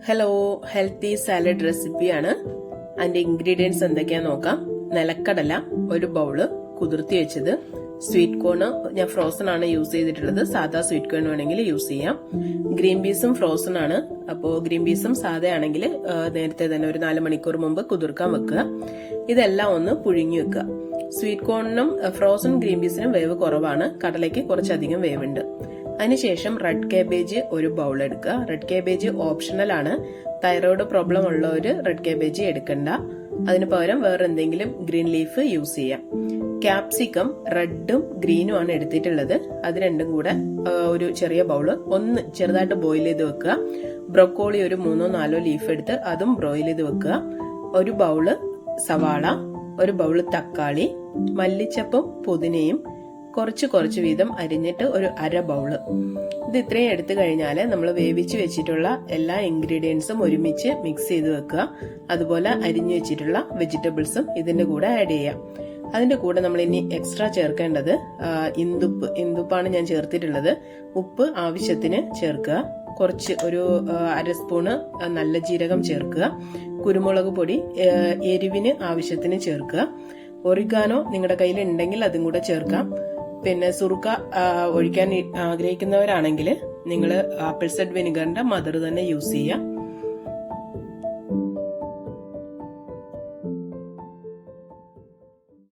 Hello, healthy salad റെസിപ്പിയാണ്. അതിന്റെ ingredients എന്തൊക്കെയാന്ന് നോക്കാം. നിലക്കടല ഒരു ബൗള് കുതിർത്തി വെച്ചത്, സ്വീറ്റ് കോണ് ഞാൻ ഫ്രോസൺ ആണ് യൂസ് ചെയ്തിട്ടുള്ളത്, സാധാ സ്വീറ്റ് കോൺ വേണമെങ്കിൽ യൂസ് ചെയ്യാം. ഗ്രീൻ പീസും ഫ്രോസൺ ആണ്, അപ്പോൾ ഗ്രീൻ പീസും സാധാ ആണെങ്കിൽ നേരത്തെ തന്നെ ഒരു 4 മണിക്കൂർ മുമ്പ് കുതിർക്കാൻ വെക്കുക. ഇതെല്ലാം ഒന്ന് പുഴുങ്ങി വെക്കുക. സ്വീറ്റ് കോണിനും ഫ്രോസൺ ഗ്രീൻ പീസിനും വേവ് കുറവാണ്, കടലയ്ക്ക് കുറച്ചധികം വേവുണ്ട്. അതിനുശേഷം റെഡ് കാബേജ് ഒരു ബൗൾ എടുക്കുക. റെഡ് കാബേജ് ഓപ്ഷണൽ ആണ്, തൈറോയ്ഡ് പ്രോബ്ലം ഉള്ളവര് റെഡ് കാബേജ് എടുക്കണ്ട, അതിന് പകരം വേറെ എന്തെങ്കിലും ഗ്രീൻ ലീഫ് യൂസ് ചെയ്യാം. ക്യാപ്സിക്കം റെഡും ഗ്രീനും ആണ് എടുത്തിട്ടുള്ളത്, അത് രണ്ടും കൂടെ ഒരു ചെറിയ ബൗള് ഒന്ന് ചെറുതായിട്ട് ബോയിൽ ചെയ്ത് വെക്കുക. ബ്രൊക്കോളി ഒരു 3-4 ലീഫ് എടുത്ത് അതും ബോയിൽ ചെയ്ത് വെക്കുക. ഒരു ബൗള് സവാള, ഒരു ബൗള് തക്കാളി, മല്ലിച്ചപ്പും പുതിനയും കുറച്ച് വീതം അരിഞ്ഞിട്ട് ഒരു അര ബൗള്. ഇത് ഇത്രയും എടുത്തു കഴിഞ്ഞാൽ നമ്മൾ വേവിച്ച് വെച്ചിട്ടുള്ള എല്ലാ ഇൻഗ്രീഡിയൻസും ഒരുമിച്ച് മിക്സ് ചെയ്ത് വെക്കുക. അതുപോലെ അരിഞ്ഞു വെച്ചിട്ടുള്ള വെജിറ്റബിൾസും ഇതിന്റെ കൂടെ ആഡ് ചെയ്യാം. അതിന്റെ കൂടെ നമ്മൾ ഇനി എക്സ്ട്രാ ചേർക്കേണ്ടത് ഇന്ദുപ്പാണ് ഞാൻ ചേർത്തിട്ടുള്ളത്. ഉപ്പ് ആവശ്യത്തിന് ചേർക്കുക. കുറച്ച് ഒരു അര സ്പൂണ് നല്ല ജീരകം ചേർക്കുക. കുരുമുളക് പൊടി എരിവിന് ആവശ്യത്തിന് ചേർക്കുക. ഒറിഗാനോ നിങ്ങളുടെ കയ്യിൽ ഉണ്ടെങ്കിൽ അതും കൂടെ ചേർക്കാം. പിന്നെ സുറുക്ക ഒഴിക്കാൻ ആഗ്രഹിക്കുന്നവരാണെങ്കിൽ നിങ്ങൾ ആപ്പിൾ സൈഡർ വിനിഗറിന്റെ മദർ തന്നെ യൂസ് ചെയ്യാം.